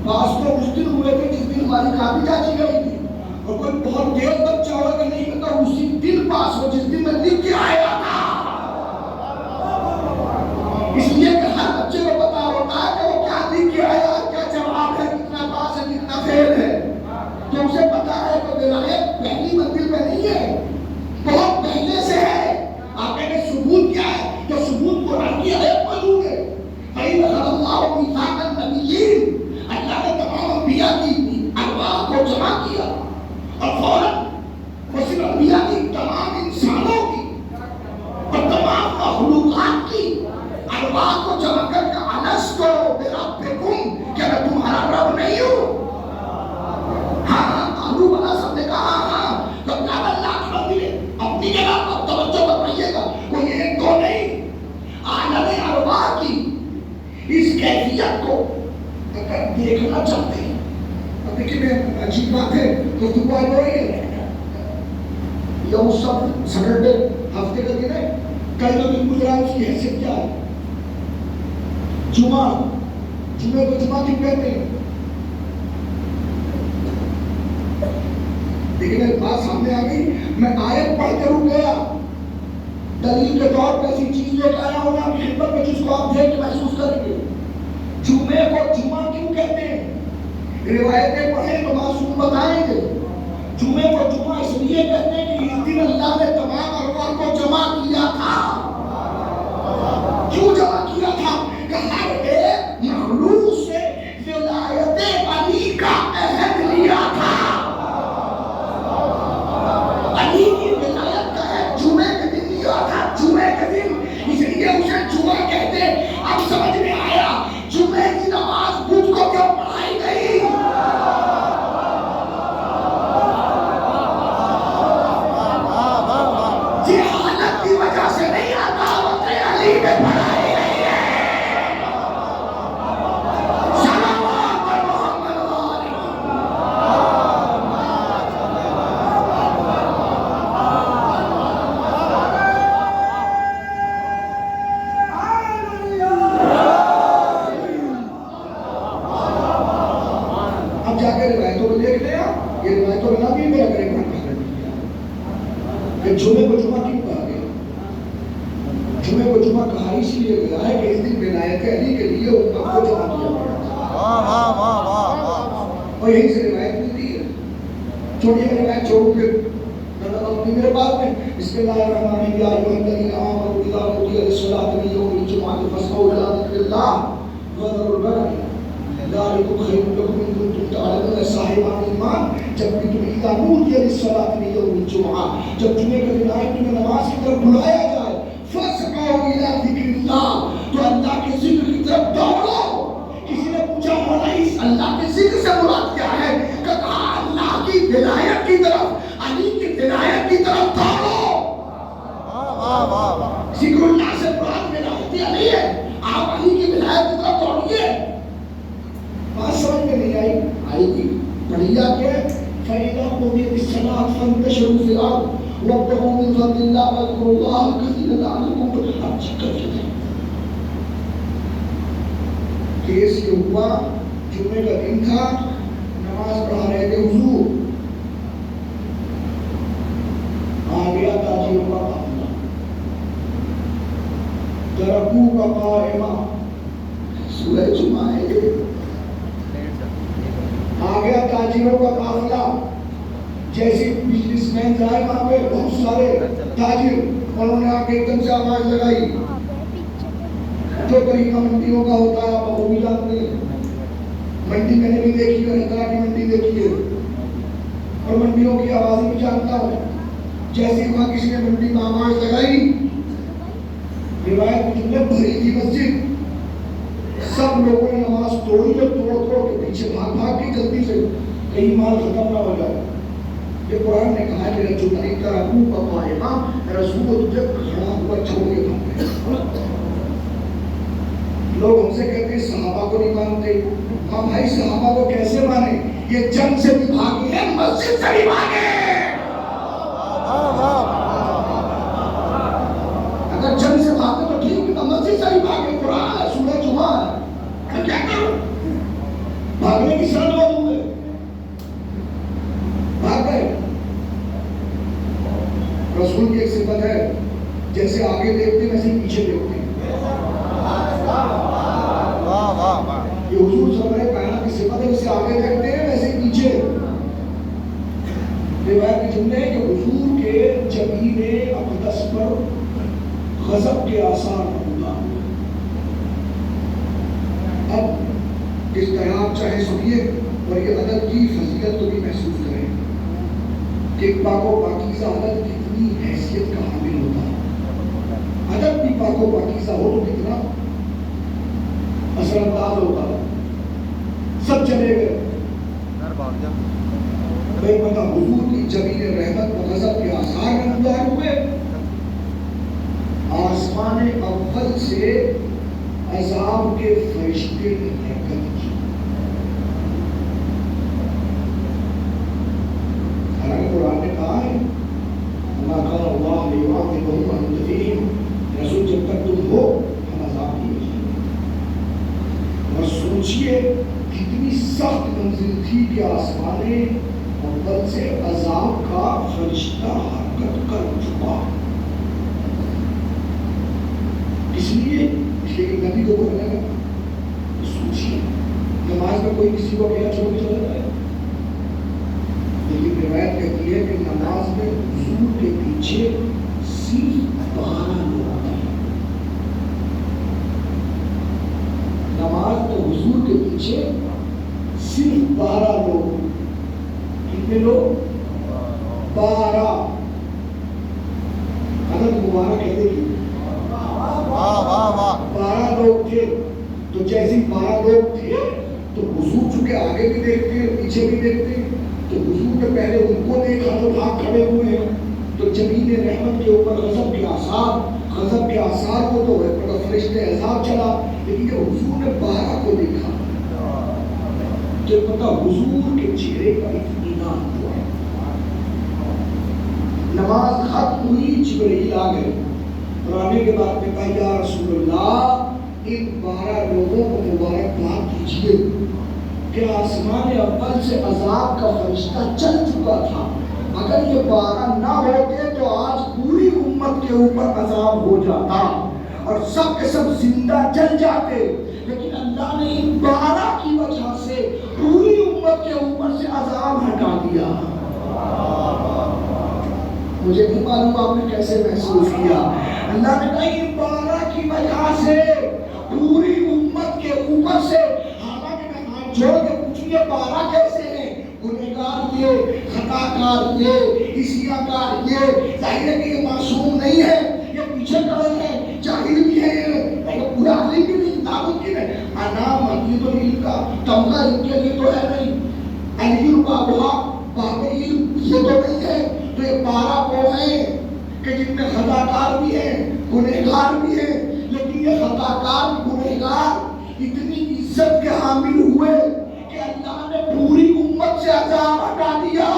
پاس تو اس دن ہوئے تھے جس دن ہماری کاپی چاچی گئی تھی. اور کوئی بہت دیر تک چاہا کہ نہیں پتا اسی دن پاس ہو جس دن میں لکھ کے آیا تھا. اس لیے کہ ہر بچے کو پتا ہوتا ہے کہ وہ کیا لکھ کے آیا, کیا جواب ہے, کتنا پاس ہے, کتنا فیل ہے. تو اسے پتا ہے کہ ولایت پہلی منزل میں نہیں ہے, بہت پہلے سے ہے. آپ نے ثبوت کیا ہے؟ جو ثبوت قرآن کی آیت موجود ہے. فَإِذْ أَخَذَ اللَّهُ مِيثَاقَ النَّبِيِّينَ, اللہ نے تمام انبیاء کی ارواح کو جمع کیا اور فوراً وہ صرف انبیاء کی, تمام انسانوں کی اور تمام مخلوقات کی ارواح کو جمع کر کے الستُ بربکم, کیا میں تمہارا رب نہیں ہوں؟ ہاں قالوا بلا, سب نے کہا ہاں. تو اللہ کی بندی ہے اپنی جگہ پر توجہ بتائیے گا, کوئی ایک دو نہیں. عالم ارواح کی اس کیفیت کو اگر دیکھنا چاہتے ہیں, اب دیکھیے عجیب بات ہے, گفتگو آج ہو رہی ہے. یوم السبت سیٹرڈے ہفتے کا دن ہے, کل جو دن گزرا اس کی حیثیت کیا ہے؟ جمعہ. جمعے کو جمعہ کیوں کہتے ہیں؟ لیکن بات سامنے آ گئی. میں آیت پڑھ کے رک گیا, دلیل کے طور پر ایسی چیز لے کے آیا ہوں آپ کی خدمت میں جس کو آپ دیکھ کے محسوس کریں گے. جمعے کو جمعہ کیوں کہتے ہیں؟ روایتیں پڑھیں تو معصوم بتائیں گے. جمعے کو جمعہ اس لیے کہتے ہیں کہ اس دن اللہ نے تمام ارواح کو جمع کیا تھا. کیوں جمع کیا تھا؟ کہ ہر ایک مخلوق سے ولایت علی کا عہد لیا تھا. علی کی ولایت کا عہد جمعے کے دن لیا تھا. جمعے کے دن اس لیے اسے جمعہ کہتے. اب سمجھ میں آیا جمعے کی نماز بدھ کو کیوں پڑھائی گئی. جہالت کی وجہ سے نہیں آتا علی میں پڑھائی گئی ہے. صلوات پر محمد والی. اب جا کے روایتوں کو دیکھ لیا. یہ روایتوں میں نہ بھی میرا کرے کہ جمعے کو جمعہ کیوں کہا گیا. جمعے کو جمعہ کہا اس لیے گیا ہے کہ اس دن ولایت علی کے لیے امت کو جمع کیا گیا. اور یہیں سے روایت ملتی ہے. چھوڑیے میں روایت چھوڑوں گے اپنی میرے پاس میں. بسم اللہ الرحمن الرحیم. یا ایھا الذین آمنوا اذا نودی للصلاۃ من یوم الجمعۃ فاسعوا الی ذکر اللہ وذروا البیع ذلکم خیر لکم ان کنتم تعلمون. صاحبان ایمان جب بھی تم اذا نودی للصلاۃ من یوم الجمعہ جب جمعے کا دن آئے تمہیں نماز کی طرف بلایا جائے فاسعوا الی ذکر اللہ تو اللہ کے ذکر کی طرف دوڑو. کسی نے پوچھا مولانا اس اللہ کے ذکر سے مراد کیا ہے؟ کہا اللہ کی ولایت کی طرف علی کی ولایت کی طرف دوڑو. ذکر اللہ سے مراد ولایت علی ہے. آپ علی کی ولایت کی طرف دوڑیے. بات سمجھ میں نہیں آئی؟ آئی گی. پڑھیا کہ فَإِذَا قُضِيَتِ الصَّلَاةُ فَانتَشِرُوا فِي الْأَرْضِ وَابْتَغُوا مِن فَضْلِ اللَّهِ وَاذْكُرُوا اللَّهَ كَثِيرًا لَعَلَّكُمْ تُفْلِحُونَ. کیس یہ ہوا جمعے کا دن تھا. نماز پڑھا رہے تھے حضور. آ گیا تاجروں کا قافلہ. ترکوک قائما. سورہ جمعہ ہے. آ گیا تاجروں کا قافلہ. جیسے بزنس مین آئے وہاں پہ بہت سارے تاجر انہوں نے آ کے ایک دم سے آواز لگائی. جو طریقہ منڈیوں کا ہوتا ہے آپ وہ بھی جانتے ہیں. منڈی میں نے بھی دیکھی ہے. طرح کی منڈی دیکھی ہے اور منڈیوں کی آوازیں بھی جانتا ہوں. جیسے وہاں کسی نے منڈی میں آواز لگائی روایت میں بھری تھی مسجد. سب لوگوں نے نماز توڑی اور توڑ کے پیچھے بھاگ بھاگ کے جلدی سے کہیں مال ختم نہ ہو جائے. یہ قرآن نے کہا ہے میرا جو طریقہ رکھوں کا قائمہ رسول کو تجھے کھڑا ہوا چھوڑ کے بھاگ. لوگ ہم سے کہتے ہیں صحابہ کو نہیں مانتے. ہاں بھائی صحابہ کو کیسے مانے؟ یہ جنگ سے بھی بھاگے ہیں مسجد سے بھی بھاگے. اگر جنگ سے بھاگے تو ٹھیک ہے مسجد سے بھی بھاگے. قرآن ہے سورہ جمعہ ہے. کیا کروں؟ بھاگنے کی سرد ہو دوں گے. بھاگ گئے. رسول کی ایک صفت ہے جیسے آگے دیکھتے ہیں ویسے پیچھے دیکھتے ہیں. یہ حضور سرور کائنات کی صفت ہے. جیسے آگے دیکھتے ہیں ویسے پیچھے. روایت کے جملے ہیں کہ حضور کے جبین اقدس پر غضب کے آثار موجود. اب اس طرح آپ چاہے سنیے اور یہ عدد کی فضیلت کو بھی محسوس کریں کہ پاک و پاکیزہ عدد کتنی حیثیت کا حامل ہوتا ہے. عدد بھی پاک و پاکیزہ ہو تو کتنا اثر انداز ہوتا ہے. سب چلے گئے. بھائی پتہ حضور کی جبین رحمت و غضب کے آثار نمودار ہوئے. آسمان اول سے عذاب کے فرشتے نے حرکت کی. حالانکہ قرآن نے کہا ہے وَمَا كَانَ اللَّهُ لِيُعَذِّبَهُمْ وَأَنْتَ فِيهِمْ. رسول جب تک تم ہو ہم عذاب نہیں کریں. اور سوچئے کتنی سخت منزل تھی کہ آسمان اول سے عذاب کا فرشتہ حرکت کر چکا. اس لیے نبی کو بولنے کا سوچیے نماز میں کوئی کسی کو اکیلا چھوڑ کے چلا جائے. لیکن روایت کے کہ نماز میں حضور کے پیچھے صرف 12 لوگ تھے. نماز میں حضور کے پیچھے صرف 12 لوگ. کتنے لوگ؟ 12. حضرت مبارک کہتے تھے 12 لوگ تھے. تو جیسے 12 لوگ تھے تو حضور چونکہ آگے بھی دیکھتے ہیں پیچھے بھی دیکھتے ہیں, تو حضور نے پہلے ان کو دیکھا تو بھاگ کھڑے ہوئے ہیں. تو جبین رحمت کے اوپر غضب کے آثار کو تو فرشتے عذاب چلا. لیکن جب حضور نے 12 کو دیکھا تو پتا حضور کے چہرے پر اطمینان ہوا. نماز ختم ہوئی, جبرائیل آ گئے اور آنے کے بعد میں کہا یا رسول اللہ ان 12 لوگوں کو مبارکباد دیجیے کہ آسمان اول سے عذاب کا فرشتہ چل چکا تھا. اگر یہ 12 نہ ہوتے تو آج پوری امت کے اوپر عذاب ہو جاتا اور سب کے سب زندہ جل جاتے. لیکن اللہ نے ان 12 کی وجہ سے پوری امت کے اوپر سے عذاب ہٹا دیا. مجھے نہیں معلوم آپ نے کیسے محسوس کیا. اللہ نے کہا ان 12 کی وجہ سے پوری امت کے اوپر سے, حالانکہ میں ہاتھ جوڑ کے پوچھوں یہ 12 کیسے ہیں؟ گنہگار یہ, خطاکار یہ, عصیانکار یہ. ظاہر ہے کہ یہ معصوم نہیں ہے, یہ پیچھے کھڑے ہیں, جاہل بھی ہے, یہ پورا عالم بھی نہیں, ناممکن ہے. مزید العلم کا تمغہ ان کے لیے تو ہے نہیں. علم باب علم یہ تو نہیں ہے. تو یہ 12 وہ ہیں کہ جن میں خطاکار بھی ہیں, گنہگار بھی ہیں. لیکن یہ خطاکار گنہگار اتنی عزت کے حامل ہوئے کہ اللہ نے پوری امت سے عذاب ہٹا دیا.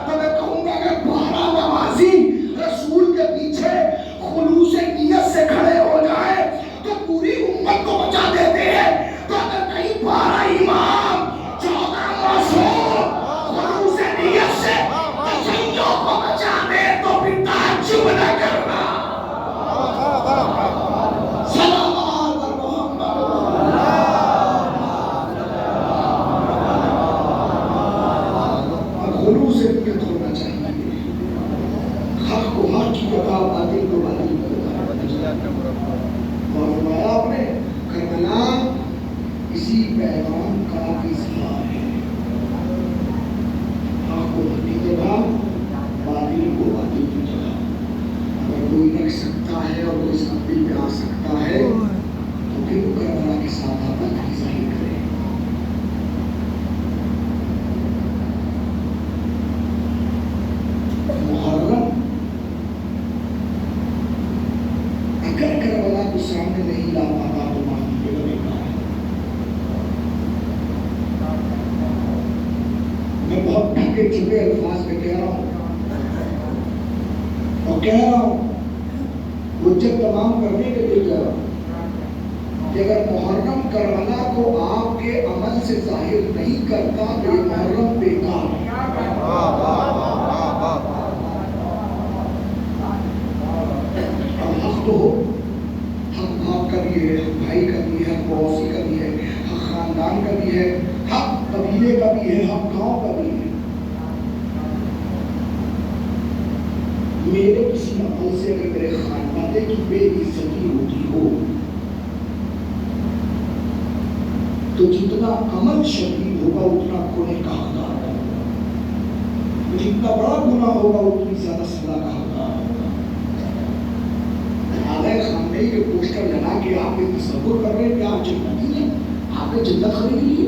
تو میں کہوں گا کہ 12 نمازی رسول کے پیچھے خلوص نیت سے کھڑے ہو جائے تو پوری امت کو بچا دیتے ہیں. تو اگر کہیں 12 امام 14 معصوم خلوص نیت سے تشیع کو بچا دے تو پھر تعجب نہ کرنا. خلوص نیت ہونا چاہیے. حق کو حق کی جگہ, باطل کو باطل کی جگہ. اور فرمایا آپ نے کربلا اسی پیغام کا اظہار ہے. حق کو حق کی جگہ, باطل کو باطل کی جگہ. اگر کوئی رکھ سکتا ہے اور کوئی ساتھی پہ آ سکتا ہے تو پھر وہ کربلا کے ساتھ آپ کی ظاہر کرے. محرم اگر کربلا کو سامنے نہیں لا پاتا تو معافی کے لئے میں بہت ڈھکے چھپے الفاظ میں کہہ رہا ہوں اور کہہ رہا ہوں حجت تمام کرنے کے لیے کہہ رہا ہوں کہ اگر محرم کربلا کو آپ کے عمل سے ظاہر نہیں کرتا تو یہ محرم بیکار ہے. حق تو ہو, حق باپ کا بھی ہے, حق بھائی کا بھی ہے, حق پڑوسی کا بھی ہے, حق خاندان کا بھی ہے, حق قبیلے کا بھی ہے, حق گاؤں کا بھی ہے. میرے کسی عمل سے اگر میرے خاندانے کی بے عزتی ہوتی ہو تو جتنا عمل شدید ہوگا اتنا گنہگار ہوگا. جتنا بڑا گناہ ہوگا اتنی زیادہ سزا کا حقدار ہوگا. آدھے خامنئی کے پوسٹر لگا کے آپ یہ تصور کر رہے ہیں کہ آپ جنتی ہیں, آپ نے جنت خرید لی ہے.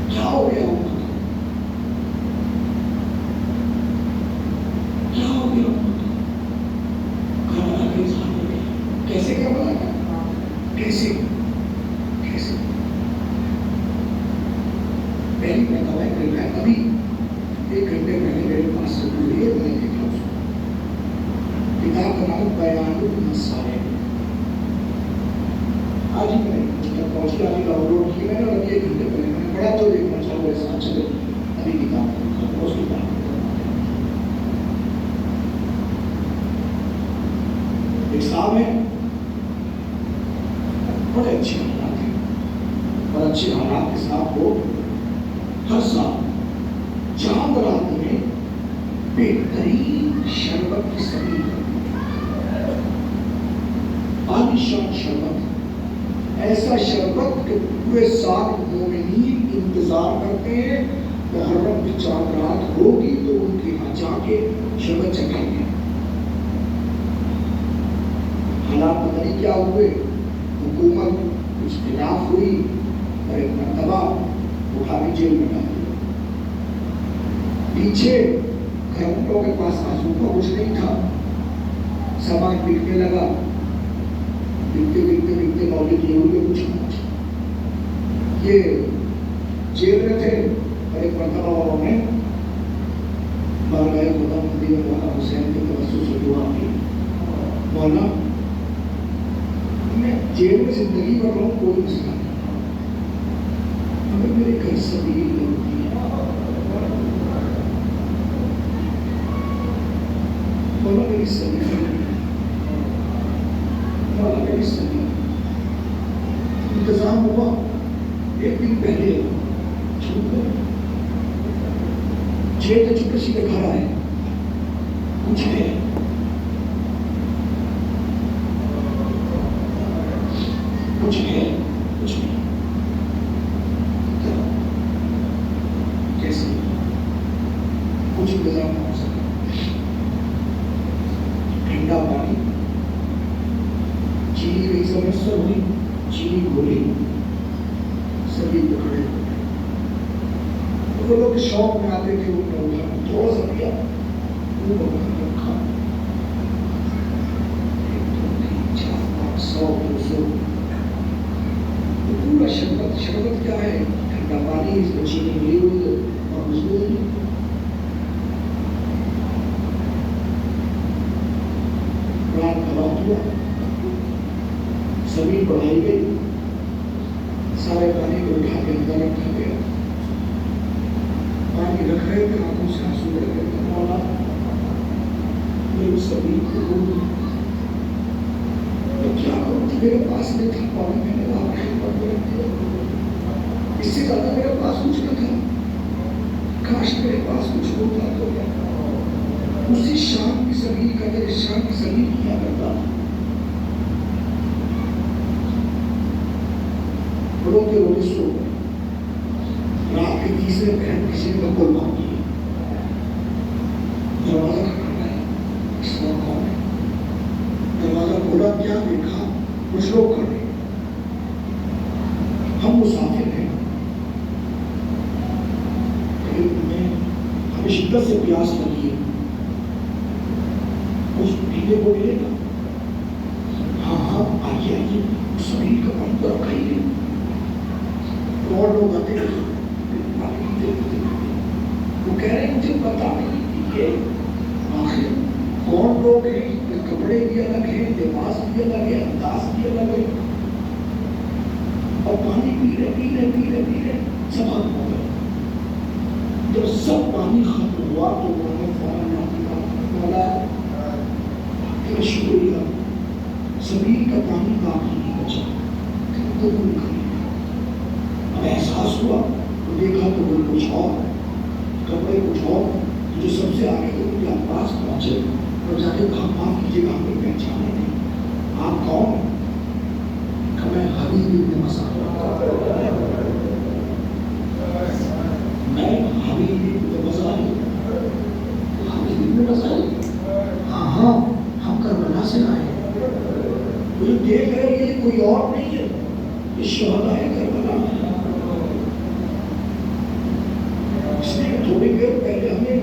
کیا ہو گیا امت کو, کیا ہو گیا امت کو؟ کربلا کا اظہار ہو گیا. کیسے کربلا کا, کیسے کیسے پہلی مرتبہ کربلا ابھی 1 گھنٹے پہلے میرے پاس سے کوئی میں نے دیکھا اس کو. کتاب کا نام بیان المصالح. آج ہی میں نے پہنچی آج ڈاؤن لوڈ کی میں نے, اور 1 گھنٹے پہلے میں نے پڑھا تو دیکھنا چاہوں ایسا اچھا ابھی کتاب کو اس کتاب ایک صاحب ہے, بڑے اچھے حالات ہیں, اچھے حالات کے ساتھ وہ ہر سال چاند رات میں بہترین شربت کی سبھی عالیشان شربت، ایسا شربت کہ پورے سال مومنین انتظار کرتے ہیں محرم کی چاند رات ہوگی تو ان کے یہاں جا کے شربت چکھائیں گے۔ حالات پتہ نہیں کیا ہوئے، حکومت کچھ خلاف ہوئی اور ایک مرتبہ اٹھا کے جیل میں ڈال دیا۔ پیچھے گھروں کے پاس آنسو کا کچھ نہیں تھا، سامان بکنے لگا، بکتے مولد یہ ہوئے کچھ پہنچ، یہ جیل میں تھے اور ایک مرتبہ انہوں نے بارگاہ خدا مہدی مولانا حسین کے توسط سے دعا کی، مولا میں جیل میں زندگی بھر رہا ہوں، کوئی مسئلہ نہیں، مگر میرے گھر سبھی لوگ مولا میری سبھی مولا میری سبھی انتظام ہوا، ایک دن پہلے چھوٹ گئے، جیل کے چھوٹے سیدھے گھر آئے، کچھ ہے کچھ ہے کچھ نہیں، کیسے کچھ انتظام نہ ہو سکا، ٹھنڈا پانی، چینی کی سمسیا ہوئی، چینی گھولی، سبھی پکڑے، وہ لوگ شوق میں آتے تھے، ان نے اٹھا تھوڑا سا پیا، وہ پکڑ رکھا، 100 200 پورا شربت، شربت کیا ہے؟ ٹھنڈا پانی، اس میں چینی ملی ہوئی ہے اور خوشبو نہیں۔ رات کا وقت ہوا، زمین بڑھائی گئی، سارے پانی کو اٹھا کے اندر رکھا گیا، پانی رکھ رہے تھے، آنکھوں سے آنسو بہ رہے تھے، مولا میری سبھی کو میں کیا کروں، میرے پاس نہیں تھا پانی، میں نے آپ کے اوپر رکھ دیا، اس سے زیادہ میرے پاس کچھ نہ تھا، کاش میرے پاس کچھ ہوتا تو اسی شام کی سبھی کا میرے شام کی سبھی کیا کرتا، روتے روتے سو گئے، رات کے تیسرے پہر کسی نے بکول مانگی، دروازہ کھڑا ہے، اس وقت کون ہے؟ دروازہ کھولا، کیا دیکھا؟ کچھ لوگ کھڑے، ہم مسافر ہیں، ہمیں شدت سے پیاس لگی ہے، کچھ پینے کو ملے گا؟ ہاں ہاں آئیے آئیے، سبھی کا پانی تو رکھا ہی ہے، اور لوگ آتے ہیں، وہ کہہ رہے ہیں مجھے پتا نہیں یہ آخر کون لوگ ہیں، کپڑے بھی الگ ہیں، لباس بھی الگ ہے، انداز بھی الگ ہے، اور پانی پی رہے سب ختم ہو گئے۔ جب سب پانی ختم ہوا تو انہوں نے فوراً بولا کہ شکریہ، سبھی کا پانی باقی نہیں بچا، تو اب احساس ہوا تو دیکھا تو وہ کچھ اور، کپڑے کچھ اور، جو سب سے آگے تو ان کے پاس پہنچے اور جا کے کہا معاف کیجیے گا، ہمیں پہچانے نہیں، آپ کون ہیں؟ کہ میں حبیب ابن مسعود، میں حبیب ابن مسعود، حبیب ابن مسعود، ہاں ہاں ہم کربلا سے آئے ہیں، مجھے دیکھ رہے ہیں یہ کوئی اور نہیں ہے، یہ شہداء کربلا ہے، اس لیے تھوڑی دیر پہلے ہمیں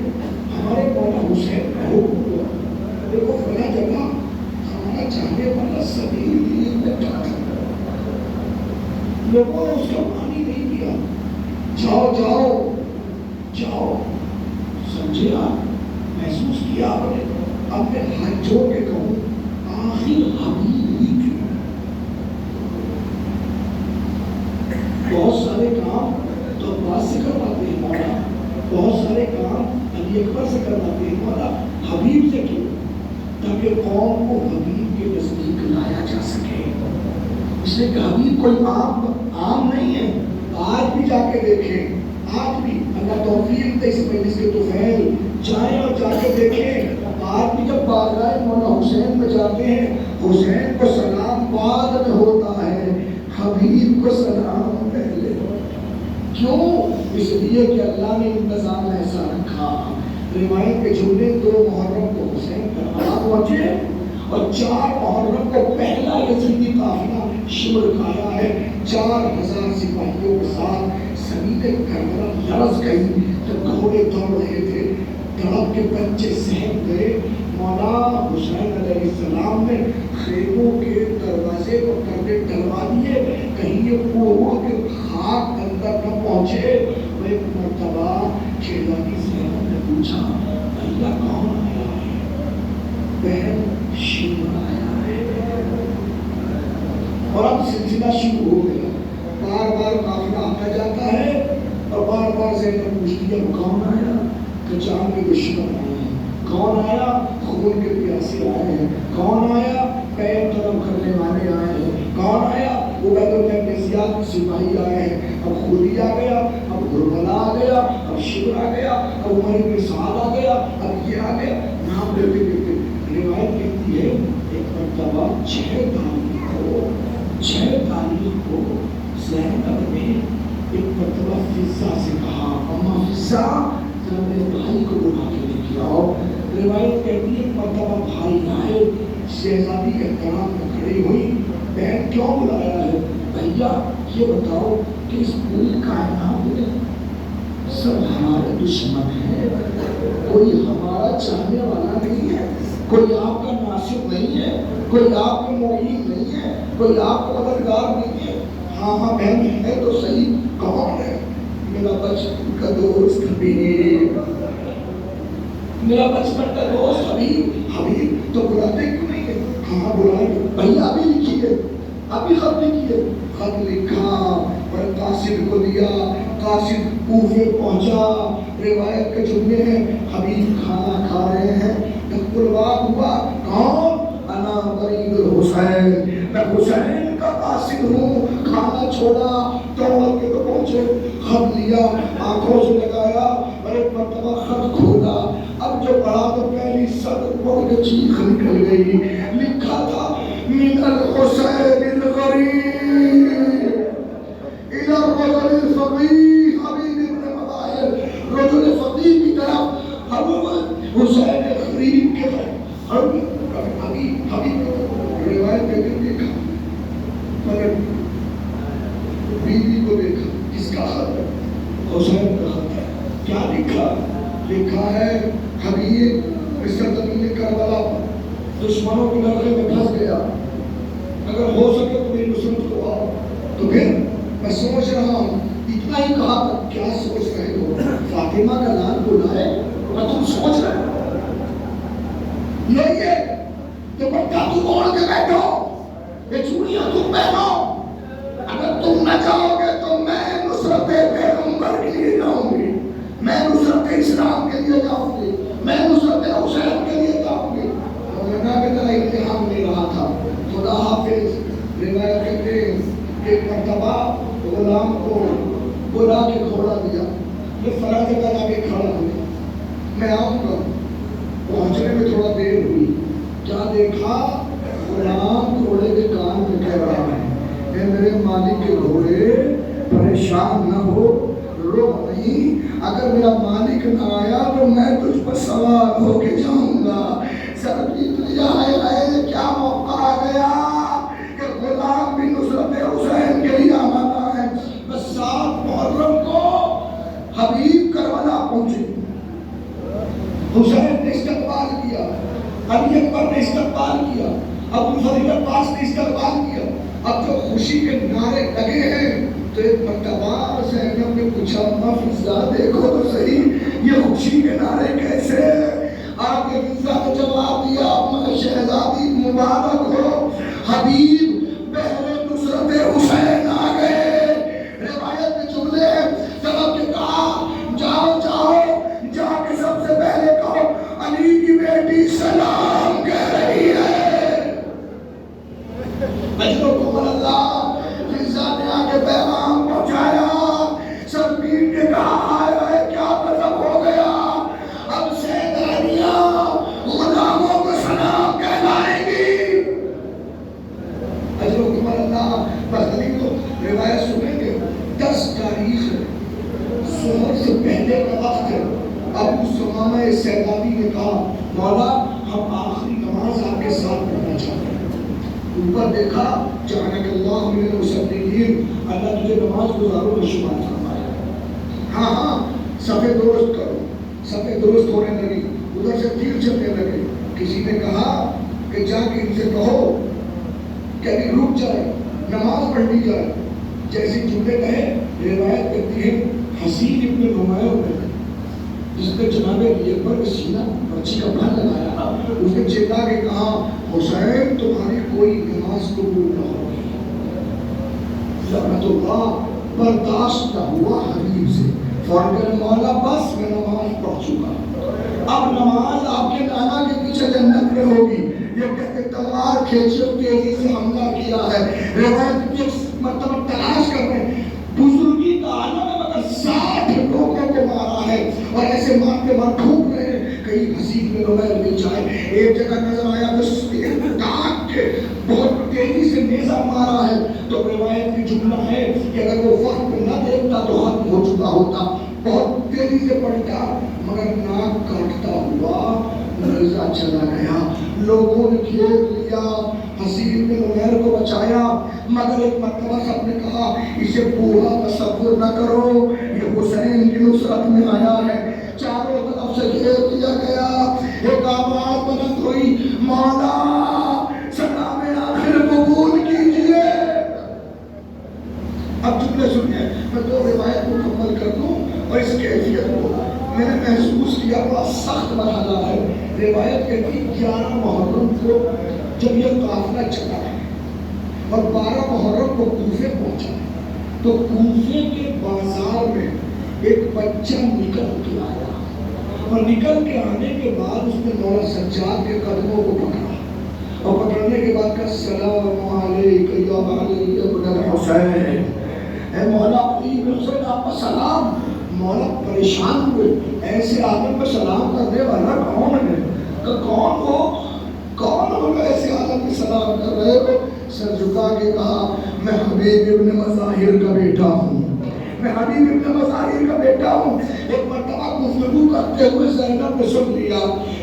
ہمارے مولا حسین کا حکم ہوا، دیکھو فلاں جگہ ہمارا چاہنے والا سبھی بیٹھا تھا، لوگوں نے اس کا پانی نہیں پیا، جاؤ جاؤ جاؤ، سمجھے آپ، محسوس کیا آپ نے، اب میں ہاتھ جوڑ کے کہوں آخر حبیب ہی کیوں؟ بہت سارے کام تو عباس سے کرواتے ہیں مولا، بہت سارے کام علی اکبر سے کرواتے ہیں مولا، حبیب سے کیوں؟ تاکہ قوم کو حبیب کے نزدیک لایا جا سکے، اس لیے کہ حبیب کوئی عام نہیں ہے، آج بھی جا کے دیکھیں، آج بھی اللہ توفیق دے اس مجلس کے طفیل جائیں اور جا کے دیکھیں، آج بھی جب بارگاہ مولا حسین میں جاتے ہیں، حسین کو سلام بعد میں ہوتا ہے، حبیب کو سلام پہلے۔ کیوں؟ اس لیے کہ اللہ نے انتظام ایسا رکھا۔ روایت کے جملے 2 محرم کو حسین کربلا پہنچے اور 4 محرم کو پہلا یزیدی قافلہ شمر کھایا ہے، 4000 سپاہیوں کے ساتھ زمین کربلا لرز گئی تو گھوڑے دوڑ رہے تھے، تڑپ کے بچے سہم گئے۔ مولا حسین علیہ السلام نے خیموں کے دروازے کو پردے ڈلوا دیے، کہیں یہ اڑ کے خاک اندر نہ پہنچے۔ وہ ایک مرتبہ شہزادی زینب نے پوچھا، بھیا کون آیا ہے؟ بہن شمر آیا ہے۔ اور اب سلسلہ شروع ہو گیا، بار بار قافلہ آتا جاتا ہے اور بار بار زینب پوچھتی ہے کون آیا؟ تو جان کے دشمن آئے ہیں۔ کون آیا؟ خون کے پیاسے آئے ہیں۔ کون آیا؟ پیر طلب کرنے والے آئے ہیں۔ کون آیا؟ عبید اللہ بن زیاد کے سپاہی آئے ہیں۔ اب خودی آ گیا، اب کربلا آ گیا، اب شمر آ گیا، اب عمر بن سعد آ گیا، اب یہ آ گیا، نام لیتے لیتے روایت کہتی ہے ایک مرتبہ 6 تاریخ کو زینب نے ایک مرتبہ فضہ سے کہا، اما فضہ ذرا میرے بھائی کو بلا کے لے کے آؤ۔ روایت کہتی ہے مرتبہ بھائی آئے، شہزادی احترام میں کھڑی ہوئی، بہن کیوں بلایا ہے؟ بھیا یہ بتاؤ کہ اس پوری کائنات میں سب ہمارے دشمن ہیں، کوئی ہمارا چاہنے والا نہیں ہے، کوئی آپ کا ناصر نہیں ہے، کوئی آپ کا معین نہیں ہے، کوئی آپ کا مددگار نہیں ہے۔ ہاں ہاں بہن ہے تو صحیح، کون ہے؟ میرا بچپن کا دوست حبیب، میرا بچپن کا دوست حبیب۔ حبیب تو بلاتے کیوں نہیں ہے؟ ہاں بلائیں گے بھیا، ابھی لکھیے، ابھی خط لکھیے۔ خط لکھا اور قاصد کو دیا، قاصد کوفے پہنچا۔ روایت کے جملے ہیں حبیب کھانا کھا رہے ہیں، بات ہوا کون؟ انا برید الحسین، میں حسین کا قاصد ہوں۔ کھانا چھوڑا، دوڑ کے تو پہنچے، خط لیا، آنکھوں سے لگایا اور ایک مرتبہ خط کھولا۔ اب جو پڑھا تو پہلی صدر پڑھ کے چیخ نکل گئی، لکھا تھا من الحسین الغریب الى الرجل الفقیہ حبیب ابن مظاہر، رجل فقیہ کی طرف حسین غریب کے طرف حبیب روایت میں دیکھا، مگر بیوی کو دیکھا، کس کا خط ہے؟ حسین کا خط ہے۔ کیا لکھا؟ لکھا ہے حبیب مصر زمین کربلا دشمنوں کے لڑکے میں پھنس گیا، اگر ہو سکے تو میری نصرت کو آؤ۔ تو پھر میں سوچ رہا ہوں، اتنا ہی کہا تھا، کیا سوچ رہے ہو؟ فاطمہ کا لال بلائے اور تم سوچ رہے ہو یہی ہے دوپٹہ تم اوڑھ کے بیٹھو، یہ چوڑیاں تم پہنو، اگر تم نہ جاؤ گے تو میں نصرت پیغمبر کے لیے جاؤں گی، میں نصرت اسلام کے لیے جاؤں گی، میں نصرت حسین کے لیے جاؤں گی۔ مولانا کی طرح امتحان لے رہا تھا، خدا حافظ۔ روایت کہتے ہیں ایک مرتبہ غلام کو بلا کے گھوڑا دیا، یہ فلاں جگہ جا کے کھڑا ہو گیا، میں آؤں گا۔ پہنچنے میں تھوڑا دیر ہوئی، کیا دیکھا؟ غلام گھوڑے کے کان میں کہہ رہا ہے، اے میرے مالک کے گھوڑے پریشان نہ ہو، رو نہیں، اگر میرا مالک نہ آیا تو میں تجھ پر سوار ہو کے جاؤں گا۔ سر جیت لیا ہے، کیا موقع آ گیا کہ غلام بھی نصرت حسین کے لیے آمادہ ہے۔ بس 7 محرم کو حبیب کربلا پہنچے، حسین نے استقبال کیا، علی اکبر نے استقبال کیا، ابو الفضل عباس نے استقبال کیا۔ اب جو خوشی کے نعرے لگے ہیں تو ایک مرتبہ زینب نے پوچھا، اما فضہ دیکھو تو صحیح یہ خوشی کے نعرے کیسے؟ آپ نے فضہ نے جواب دیا، اما شہزادی مبارک ہو، حبیب بہر نصرت حسین آ گئے۔ روایت میں جملے ہیں، جب کہ کہا جاؤ جاؤ، جا کے سب سے پہلے کہو علی کی بیٹی سلام کہہ رہی ہے۔ اجرکم اللہ، فضہ نے آ کے پیغام پہنچایا، وقت ابو سمامہ سیدادی نے کہا مولا ہم آخری نماز آپ کے ساتھ پڑھنا چاہتے ہیں۔ اوپر دیکھا جعلک اللہ من المصلین، اللہ تجھے نماز گزاروں میں شمار فرمایا۔ ہاں ہاں صفیں درست کرو، صفیں درست ہونے لگی، ادھر سے تیر چلنے لگے۔ کسی نے کہا کہ جا کے ان سے کہو کہ ابھی رک جائے، نماز پڑھنی جائے۔ جیسے جملے کہے روایت کرتی ہے حسین ابن نمایہ نے، جس نے جناب علی اکبر کا سینہ پرچی کا بھر لگایا، اس نے چلا کے کہا حسین تمہاری کوئی نماز قبول نہ ہوگی۔ لعنت اللہ، برداشت نہ ہوا حبیب سے، فوراً کہا مولا بس میں نماز پڑھ چکا، اب نماز آپ کے نانا کے پیچھے جنت میں ہوگی۔ یہ کہتے تلوار کھینچے تیزی سے حملہ کیا ہے۔ روایت کی مرتبہ تلاش کر رہے ہیں، بزرگی کا عالم ہے مگر 60 لوگوں کو مارا ہے، اور ایسے مارتے مار ٹھوک رہے ہیں کہیں حسین میں نمیر مل جائے۔ ایک جگہ نظر آیا تو ٹانک کے بہت تیزی سے نیزہ مارا ہے، تو روایت کی جملہ ہے کہ اگر وہ وقت نہ دیکھتا تو ختم ہو چکا ہوتا۔ بہت تیزی سے پڑھتا مگر ناک کاٹتا ہوا نیزہ چلا گیا۔ لوگوں نے گھیر لیا، حسین بن عمیر کو بچایا، مگر ایک مرتبہ سب نے کہا اسے پورا تصور نہ کرو، یہ حسین کی نصرت میں آیا ہے۔ چاروں طرف سے گھیر دیا گیا۔ ایک آواز بلند ہوئی مولا سلام آخر قبول کیجئے۔ اب جملے سنیے، میں دو روایت کو مکمل کر دوں اور اس کیفیت کو میں نے محسوس کیا بڑا سخت مرحلہ ہے۔ روایت کہتی 11 محرم کو جب یہ قافلہ چلا ہے اور 12 محرم کو کوفے پہنچا تو کوفے کے بازار میں ایک بچہ نکل کے آیا، اور نکل کے آنے کے بعد اس نے مولا سجاد کے قدموں کو پکڑا، اور پکڑنے کے بعد کہا السلام علیکم یا علی ابن الحسین، اے مولا علی بن حسین آپ کا سلام۔ مولا پریشان ہوئے، ایسے آدم پہ سلام کرنے والا کون ہے؟ کہ کون ہو ایسے آدم پہ سلام کر رہے ہو؟ سر جھکا کے کہا میں حبیب ابن مظاہر کا بیٹا ہوں، میں حبیب ابن مظاہر کا بیٹا ہوں۔ ایک مرتبہ گفتگو کرتے ہوئے زینب نے سن لیا،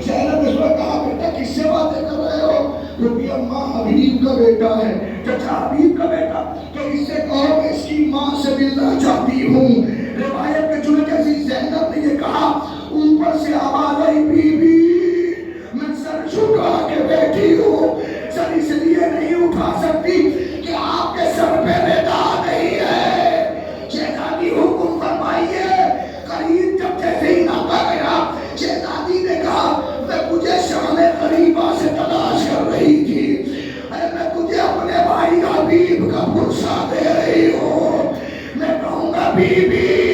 زینب نے سنا، کہا بیٹا کس سے باتیں کر رہے ہو؟ ربی اماں حبیب کا بیٹا ہے۔ چچا حبیب کا بیٹا؟ تو اس سے کہو میں اس کی ماں سے ملنا چاہتی ہوں۔ روایت میں چنے جیسی زینب نے یہ کہا، اوپر سے آواز آئی بی بی میں سر جھکا کے بیٹھی ہوں، سر اس لیے نہیں اٹھا سکتی کہ آپ کے سر پہ ردا نہیں ہے۔ شہزادی حکم فرمائیے۔ قریب جب جیسے ہی ناپا گیا، شہزادی نے کہا میں مجھے شام قریبہ سے تلاش کر رہی تھی، میں تجھے اپنے بھائی حبیب کا پرسہ دے رہی ہوں۔ میں کہوں گا بی بی